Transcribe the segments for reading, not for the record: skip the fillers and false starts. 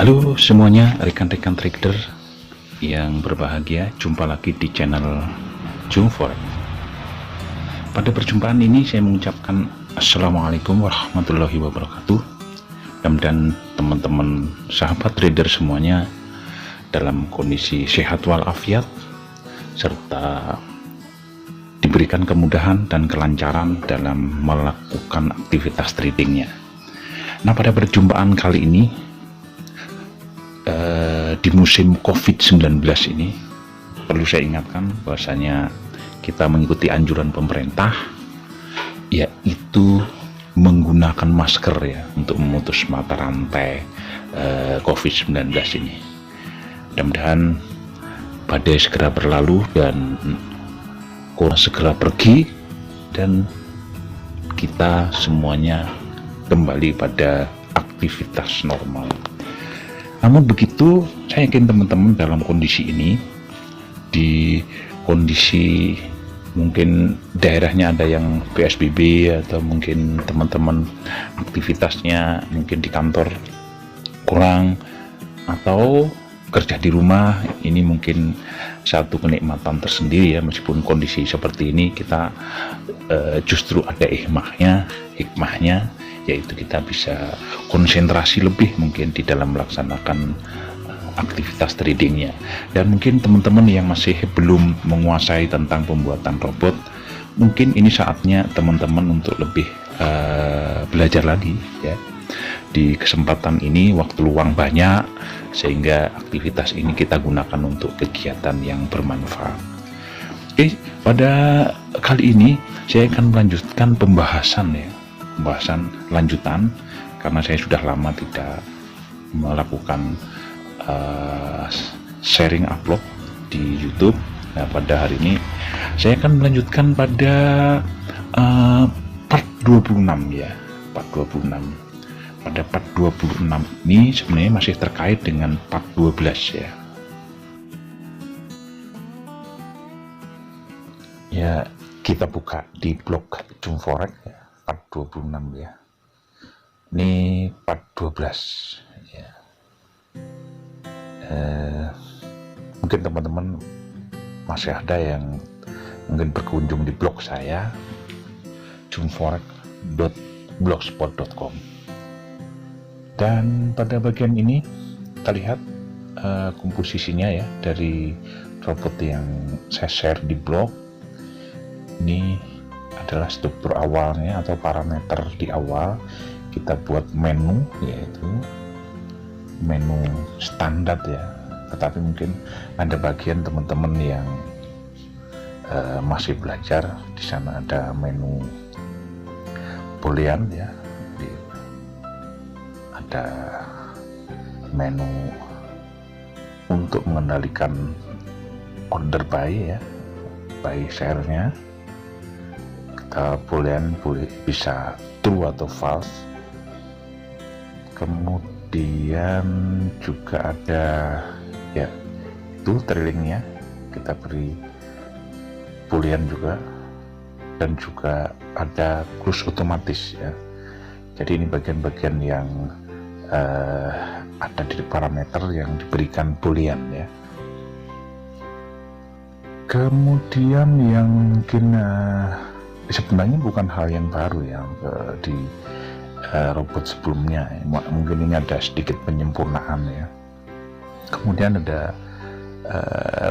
Halo semuanya, rekan-rekan trader yang berbahagia, jumpa lagi di channel Jung Forex. Pada perjumpaan ini saya mengucapkan Assalamualaikum warahmatullahi wabarakatuh. Mudah-mudahan teman-teman sahabat trader semuanya dalam kondisi sehat walafiat serta diberikan kemudahan dan kelancaran dalam melakukan aktivitas tradingnya. Nah, pada perjumpaan kali ini di musim COVID-19 ini perlu saya ingatkan bahwasanya kita mengikuti anjuran pemerintah, yaitu menggunakan masker ya untuk memutus mata rantai COVID-19 ini. Mudah-mudahan badai segera berlalu dan corona segera pergi dan kita semuanya kembali pada aktivitas normal. Namun begitu, saya yakin teman-teman dalam kondisi ini, di kondisi mungkin daerahnya ada yang PSBB atau mungkin teman-teman aktivitasnya mungkin di kantor kurang atau kerja di rumah, ini mungkin satu kenikmatan tersendiri ya. Meskipun kondisi seperti ini kita justru ada hikmahnya, yaitu kita bisa konsentrasi lebih mungkin di dalam melaksanakan aktivitas tradingnya. Dan mungkin teman-teman yang masih belum menguasai tentang pembuatan robot, mungkin ini saatnya teman-teman untuk lebih belajar lagi ya. Di kesempatan ini waktu luang banyak, sehingga aktivitas ini kita gunakan untuk kegiatan yang bermanfaat. Oke, pada kali ini saya akan melanjutkan pembahasan lanjutan, karena saya sudah lama tidak melakukan sharing upload di YouTube. Nah, pada hari ini saya akan melanjutkan pada part 26 ya, part 26. Pada part 26 ini sebenarnya masih terkait dengan part 12 ya. Ya, kita buka di blog Jung Forex ya, part 26 ya. Ini part 12 ya. Mungkin teman-teman masih ada yang mungkin berkunjung di blog saya jungforex.blogspot.com, dan pada bagian ini kita lihat komposisinya ya dari robot yang saya share di blog. Ini adalah struktur awalnya atau parameter di awal. Kita buat menu, yaitu menu standar ya, tetapi mungkin ada bagian teman-teman yang masih belajar. Di sana ada menu boolean ya, ada menu untuk mengendalikan order buy ya, buy share-nya. Kita boolean boleh bisa true atau false. Kemudian juga ada ya itu trailingnya, kita beri boolean juga, dan juga ada close otomatis ya. Jadi ini bagian-bagian yang ada di parameter yang diberikan boolean ya. Kemudian yang mungkin sebenarnya bukan hal yang baru ya di robot sebelumnya, mungkin ini ada sedikit penyempurnaan ya. Kemudian ada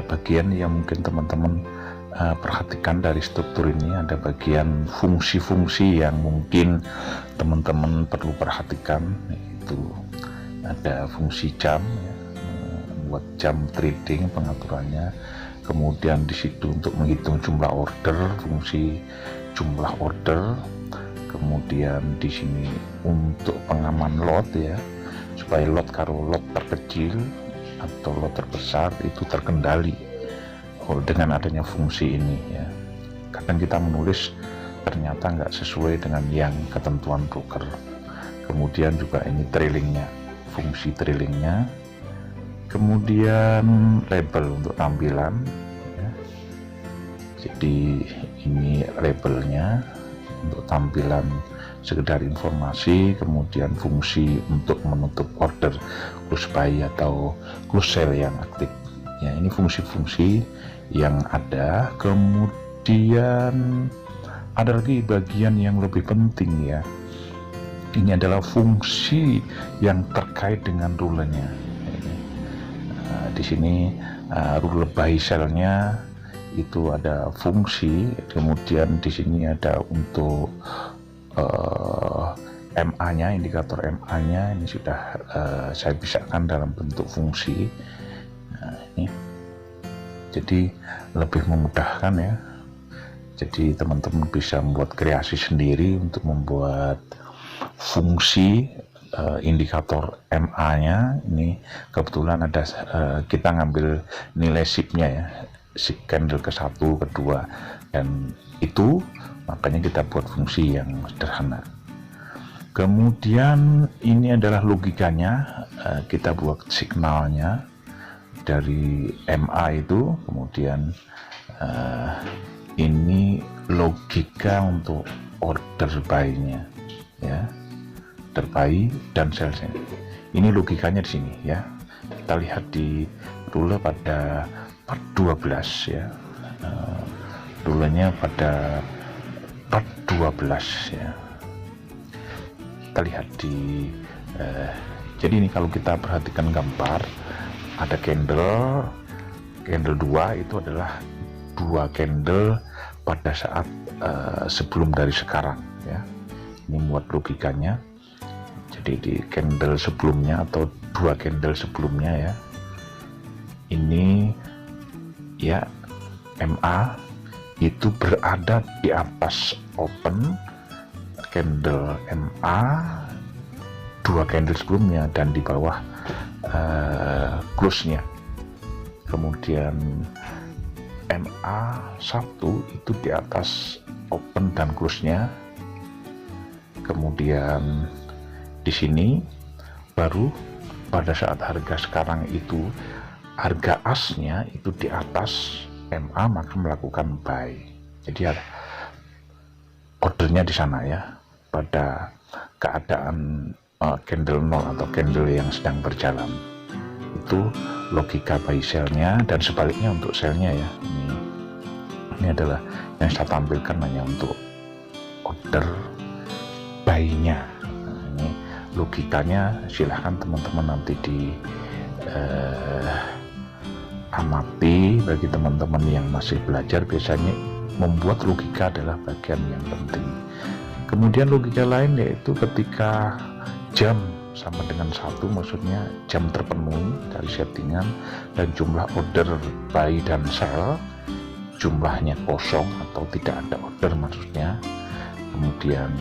bagian yang mungkin teman-teman perhatikan dari struktur ini, ada bagian fungsi-fungsi yang mungkin teman-teman perlu perhatikan, yaitu ada fungsi jam ya, buat jam trading pengaturannya. Kemudian di situ untuk menghitung jumlah order, fungsi jumlah order. Kemudian di sini untuk pengaman lot ya, supaya lot kalau lot terkecil atau lot terbesar itu terkendali dengan adanya fungsi ini ya. Kadang kita menulis ternyata nggak sesuai dengan yang ketentuan broker. Kemudian juga ini trailingnya, fungsi trailingnya. Kemudian label untuk tampilan ya. Jadi ini labelnya. untuk tampilan sekedar informasi, kemudian fungsi untuk menutup order close buy atau close sale yang aktif. Ya, ini fungsi-fungsi yang ada. Kemudian ada lagi bagian yang lebih penting ya. Ini adalah fungsi yang terkait dengan rule-nya. Di sini rule buy sell-nya itu ada fungsi, kemudian di sini ada untuk MA-nya, indikator MA-nya ini sudah saya pisahkan dalam bentuk fungsi. Nah, ini jadi lebih memudahkan ya. Jadi teman-teman bisa membuat kreasi sendiri untuk membuat fungsi indikator MA-nya. Ini kebetulan ada kita ngambil nilai SIP-nya ya, SIP candle ke-1, ke-2, dan itu makanya kita buat fungsi yang sederhana. Kemudian ini adalah logikanya, kita buat signalnya dari MA itu, kemudian ini logika untuk order buy-nya ya, order buy dan sell-nya. Ini logikanya di sini ya. Kita lihat di rule pada part 12 ya, rulenya pada part 12 ya. Kita lihat di jadi ini kalau kita perhatikan gambar, ada candle 2 itu adalah 2 candle pada saat sebelum dari sekarang ya. Ini buat logikanya. Jadi di candle sebelumnya atau 2 candle sebelumnya ya, ini ya MA itu berada di atas open candle MA 2 candle sebelumnya dan di bawah close-nya. Kemudian MA 1 itu di atas open dan close-nya. Kemudian di sini baru pada saat harga sekarang itu harga asnya itu di atas MA, maka melakukan buy. Jadi ada ordernya di sana ya, pada keadaan candle 0 atau candle yang sedang berjalan. Itu logika buy sell-nya, dan sebaliknya untuk sell-nya ya. Ini adalah yang saya tampilkan hanya untuk order buy-nya. Nah, ini logikanya silahkan teman-teman nanti di amati. Bagi teman-teman yang masih belajar, biasanya membuat logika adalah bagian yang penting. Kemudian logika lain yaitu ketika jam sama dengan 1, maksudnya jam terpenuhi dari settingan dan jumlah order buy dan sell jumlahnya kosong atau tidak ada order maksudnya. Kemudian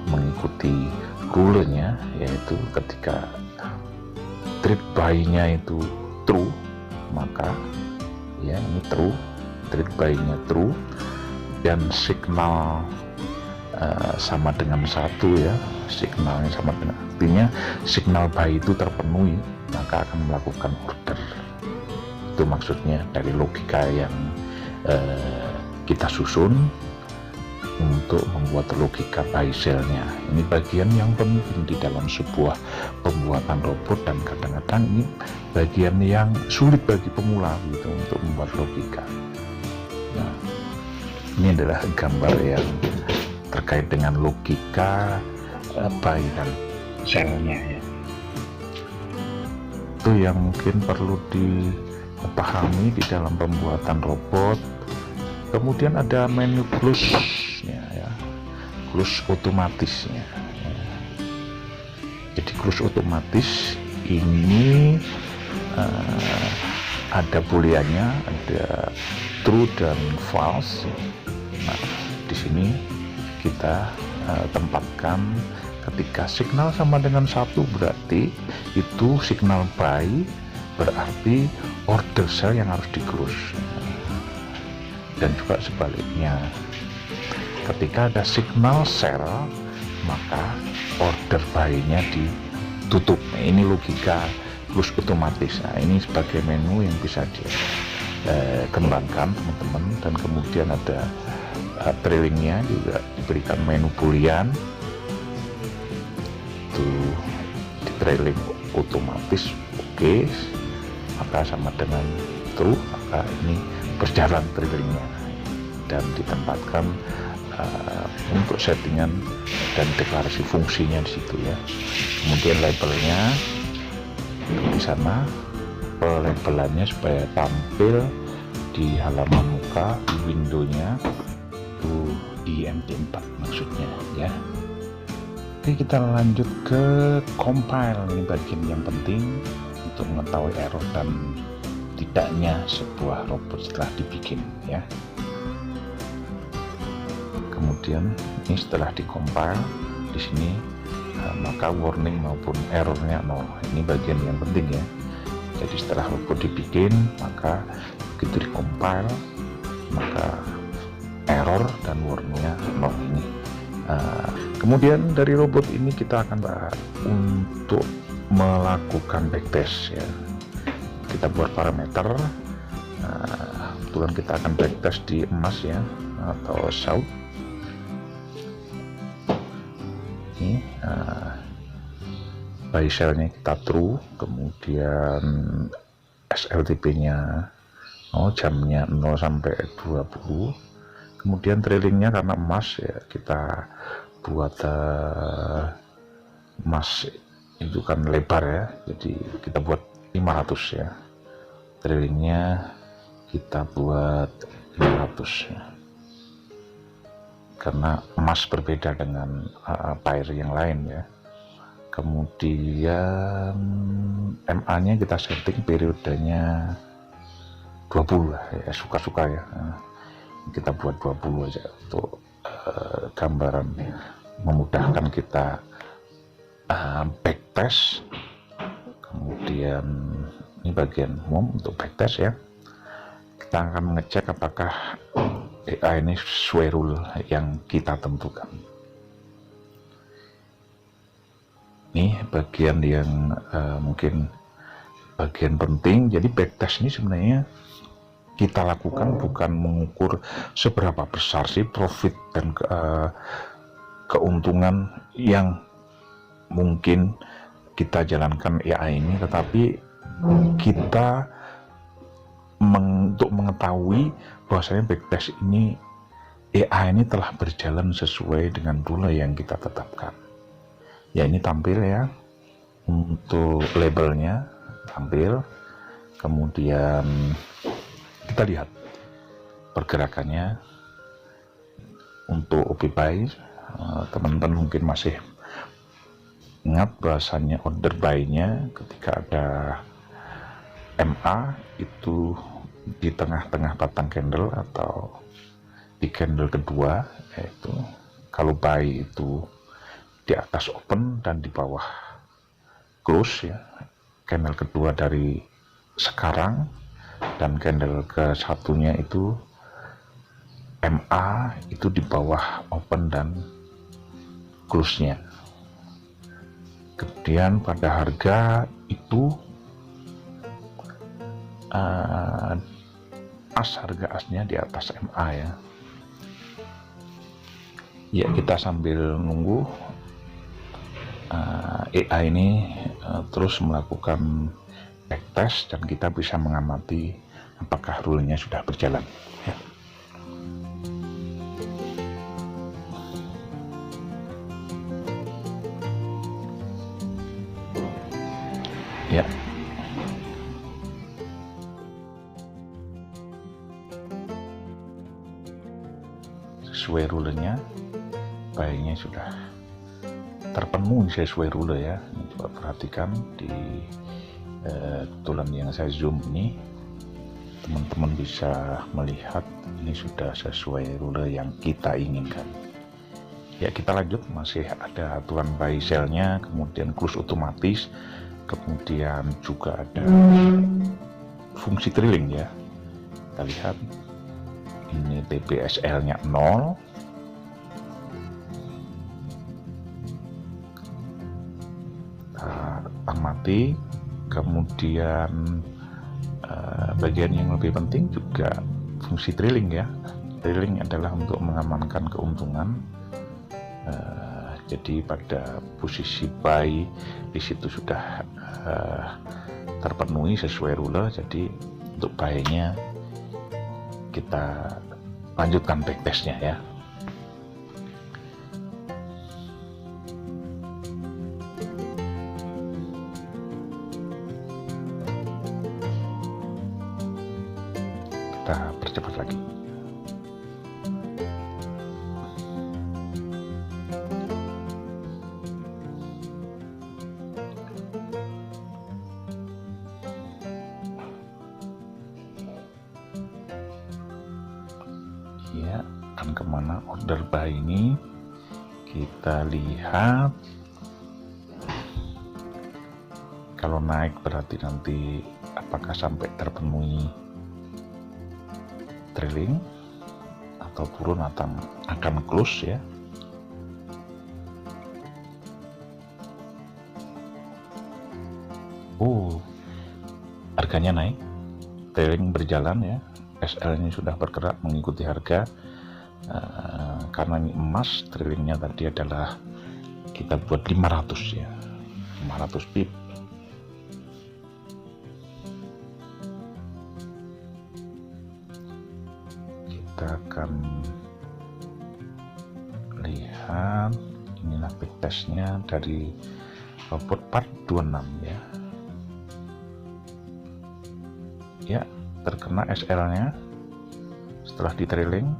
mengikuti rule-nya, yaitu ketika trade buy-nya itu true, maka ya ini true, trade buy-nya true, dan signal sama dengan 1 ya, signalnya sama dengan, artinya signal buy itu terpenuhi, maka akan melakukan order. Itu maksudnya dari logika yang kita susun untuk membuat logika buy sell-nya. Ini bagian yang penting di dalam sebuah pembuatan robot, dan kadang-kadang ini bagian yang sulit bagi pemula gitu untuk membuat logika. Nah, ini adalah gambar yang terkait dengan logika buy dan sell-nya ya. Itu yang mungkin perlu dipahami di dalam pembuatan robot. Kemudian ada menu close-nya ya, close otomatisnya ya. Jadi close otomatis ini ada booleannya, ada true dan false. Nah, di sini kita tempatkan ketika signal sama dengan 1 berarti itu signal buy, berarti order sell yang harus di close. Dan juga sebaliknya, ketika ada signal sell maka order buy-nya ditutup. Nah, ini logika close otomatis. Nah, ini sebagai menu yang bisa dikembangkan teman-teman. Dan kemudian ada trailingnya juga diberikan menu boolean itu di trailing otomatis oke, maka sama dengan true, maka ini berjalan trailingnya dan ditempatkan untuk settingan dan deklarasi fungsinya di situ ya. Kemudian labelnya di sana, pelabelannya supaya tampil di halaman muka di windownya itu di MT4 maksudnya ya. Oke, kita lanjut ke compile. Ini bagian yang penting untuk mengetahui error dan tidaknya sebuah robot setelah dibikin ya. Kemudian ini setelah di-compile di sini maka warning maupun errornya nol. Ini bagian yang penting ya. Jadi setelah robot dibikin, maka begitu di-compile maka error dan warningnya nol ini. Kemudian dari robot ini kita akan untuk melakukan backtest ya. Kita buat parameter. Kebetulan kita akan backtest di emas ya, atau south. Ini buy sell-nya kita true, kemudian SLTP-nya jamnya 0 sampai 20, kemudian trailingnya karena emas ya kita buat emas itu kan lebar ya, jadi kita buat 500 ya, trailingnya kita buat 500 ya, karena emas berbeda dengan pair yang lain ya. Kemudian MA nya kita setting periodenya 20 lah ya, suka-suka ya. Kita buat 20 aja untuk gambaran memudahkan kita backtest. Kemudian ini bagian umum untuk backtest ya. Kita akan mengecek apakah AI ini sesuai rule yang kita tentukan. Ini bagian yang mungkin bagian penting. Jadi backtest ini sebenarnya kita lakukan bukan mengukur seberapa besar sih profit dan keuntungan yang mungkin kita jalankan AI ini, tetapi kita untuk mengetahui bahwasanya backtest ini AI ini telah berjalan sesuai dengan rule yang kita tetapkan. Ya, ini tampil ya, untuk labelnya tampil, kemudian kita lihat pergerakannya untuk OP buy. Teman-teman mungkin masih ingat bahasanya order buy-nya ketika ada MA itu di tengah-tengah batang candle atau di candle kedua, yaitu kalau buy itu di atas open dan di bawah close ya, candle kedua dari sekarang, dan candle ke satunya itu MA itu di bawah open dan close nya. Kemudian pada harga itu harga asnya di atas MA ya. Ya, kita sambil nunggu AI ini terus melakukan backtest dan kita bisa mengamati apakah rule-nya sudah berjalan ya. Ya, sesuai rule-nya, baiknya sudah terpenuhi sesuai rule ya. Ini coba perhatikan di kebetulan yang saya zoom ini, teman-teman bisa melihat ini sudah sesuai rule yang kita inginkan. Ya, kita lanjut, masih ada aturan buy sell-nya, kemudian close otomatis, kemudian juga ada fungsi trailing ya. Kita lihat ini TPSL-nya 0. Amati. Kemudian bagian yang lebih penting juga fungsi trailing ya. Trailing adalah untuk mengamankan keuntungan, kemudian juga ada fungsi trailing. Kita lihat ini TPSL-nya 0. Amati. Kemudian bagian yang lebih penting juga fungsi trailing ya. Trailing adalah untuk mengamankan keuntungan, kemudian juga fungsi trailing. Kita lihat ini TPSL-nya 0. Amati. Kemudian bagian yang lebih penting juga fungsi trailing ya. Trailing adalah untuk mengamankan keuntungan, Jadi pada posisi buy di situ sudah terpenuhi sesuai ruler, jadi untuk buy-nya kita lanjutkan backtestnya ya. Kita percepat lagi. Ya, akan kemana order buy ini? Kita lihat. Kalau naik berarti nanti apakah sampai terpenuhi trailing, atau turun atau akan close ya. Harganya naik, trailing berjalan ya. SL nya sudah bergerak mengikuti harga, karena ini emas, trailingnya tadi adalah kita buat 500 ya, 500 pip. Kita akan lihat inilah backtestnya dari robot part 26 ya. Ya, terkena SL nya setelah di trailing.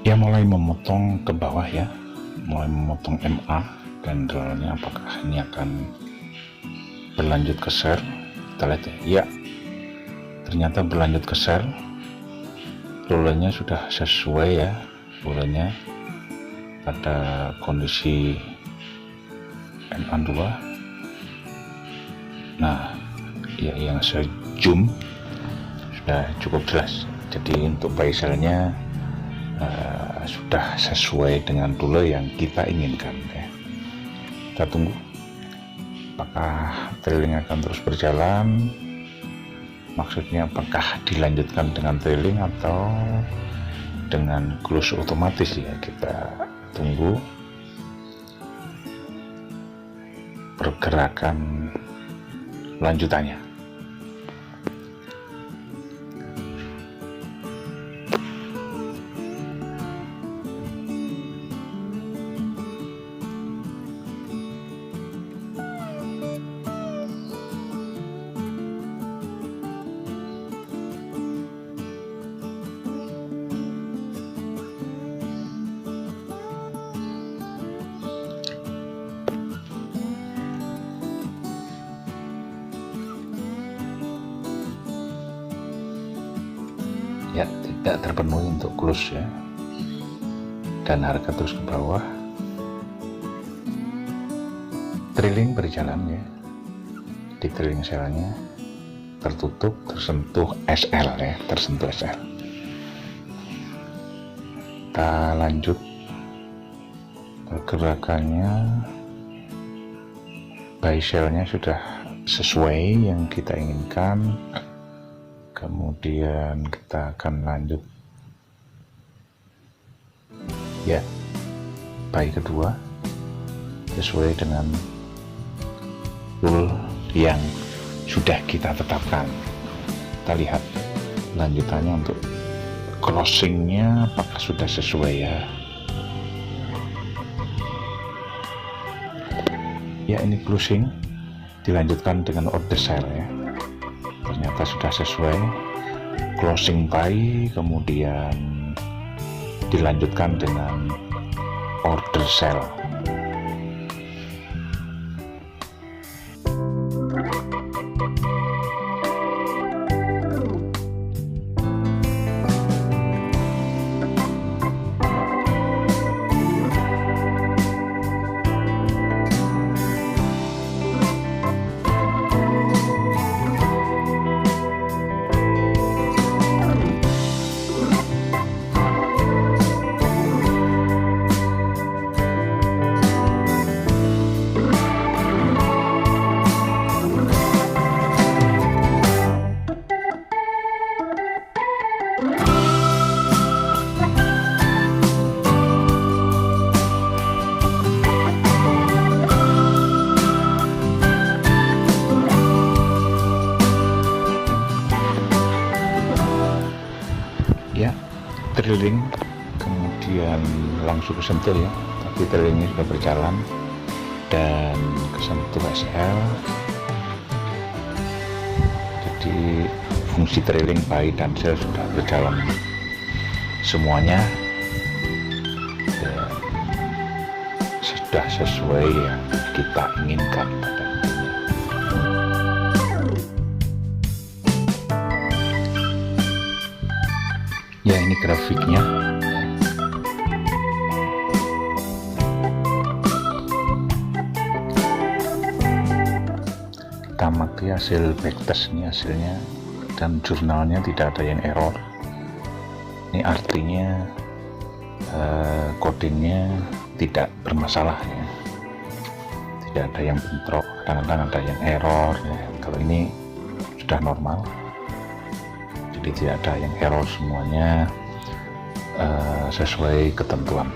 Dia mulai memotong ke bawah ya, mulai memotong MA dan rollnya. Apakah ini akan berlanjut ke sell? Kita lihat ya, ternyata berlanjut ke sell. Rollernya sudah sesuai ya, rollernya pada kondisi MA2. Nah ya, yang saya zoom sudah cukup jelas. Jadi untuk buy sell-nya sudah sesuai dengan dulu yang kita inginkan ya. Kita tunggu apakah trailing akan terus berjalan, maksudnya apakah dilanjutkan dengan trailing atau dengan close otomatis ya. Kita tunggu pergerakan lanjutannya. Ya, tidak terpenuhi untuk close ya, dan harga terus ke bawah. Trailing berjalan ya, di trailing sell-nya tertutup, tersentuh SL ya, tersentuh SL. Kita lanjut pergerakannya. Buy sell-nya sudah sesuai yang kita inginkan. Kemudian kita akan lanjut ya, buy kedua sesuai dengan rule yang sudah kita tetapkan. Kita lihat lanjutannya untuk closingnya apakah sudah sesuai ya. Ya, ini closing dilanjutkan dengan order sell ya, ternyata sudah sesuai. Closing buy kemudian dilanjutkan dengan order sell. detailing, kemudian langsung kesentuh ya, tapi trailingnya sudah berjalan dan kesentuh SL. Jadi fungsi trailing by dan sel sudah berjalan semuanya dan sudah sesuai yang kita inginkan pada intinya. Ya, ini grafiknya. Kita amati hasil backtest, ini hasilnya, dan jurnalnya tidak ada yang error. Ini artinya codingnya tidak bermasalah ya, tidak ada yang bentrok. Kadang-kadang ada yang error ya. Kalau ini sudah normal, jadi tidak ada yang error, semuanya sesuai ketentuan.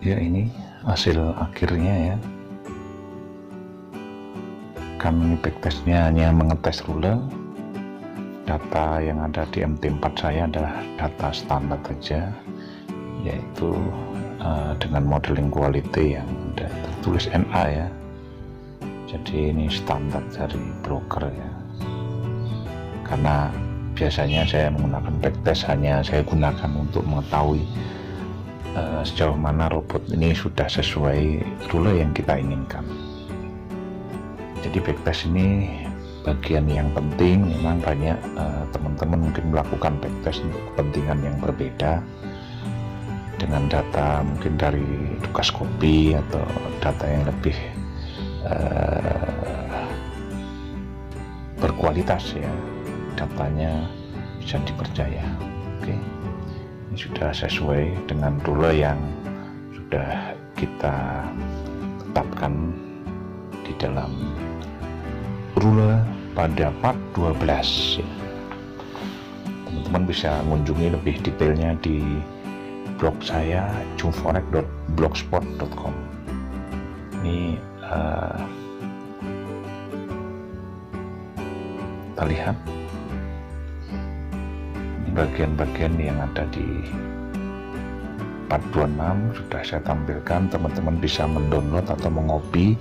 Ya, ini hasil akhirnya ya. Kami backtestnya hanya mengetes ruler. Data yang ada di MT4 saya adalah data standar saja, yaitu dengan modeling quality yang ada tertulis NA ya. Jadi ini standar dari broker ya. Karena biasanya saya menggunakan backtest hanya saya gunakan untuk mengetahui sejauh mana robot ini sudah sesuai ruler yang kita inginkan. Jadi backtest ini bagian yang penting. Memang banyak teman-teman mungkin melakukan backtest untuk kepentingan yang berbeda dengan data mungkin dari tugas kopi atau data yang lebih berkualitas ya, datanya bisa dipercaya. Oke. Ini sudah sesuai dengan ruler yang sudah kita tetapkan di dalam ruler pada part 12 ya. Teman-teman bisa mengunjungi lebih detailnya di blog saya jumforek.blogspot.com. Ini kita lihat bagian-bagian yang ada di part 26 sudah saya tampilkan. Teman-teman bisa mendownload atau mengopi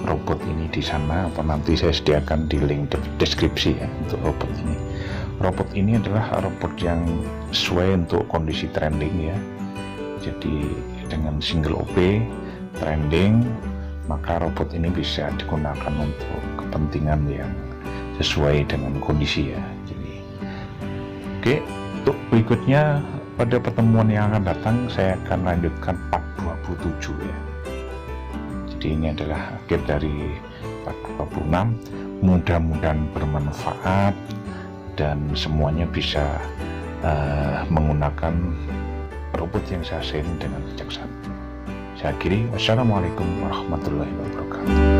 robot ini di sana, atau nanti saya sediakan di link deskripsi ya untuk robot ini. Robot ini adalah robot yang sesuai untuk kondisi trending ya. Jadi dengan single OP trending, maka robot ini bisa digunakan untuk kepentingan yang sesuai dengan kondisi ya. Jadi oke, untuk berikutnya pada pertemuan yang akan datang saya akan lanjutkan part 27 ya. Jadi ini adalah akhir dari part 26. Mudah-mudahan bermanfaat dan semuanya bisa menggunakan robot yang saya sharing dengan bijaksana. Saya akhiri, wassalamualaikum warahmatullahi wabarakatuh.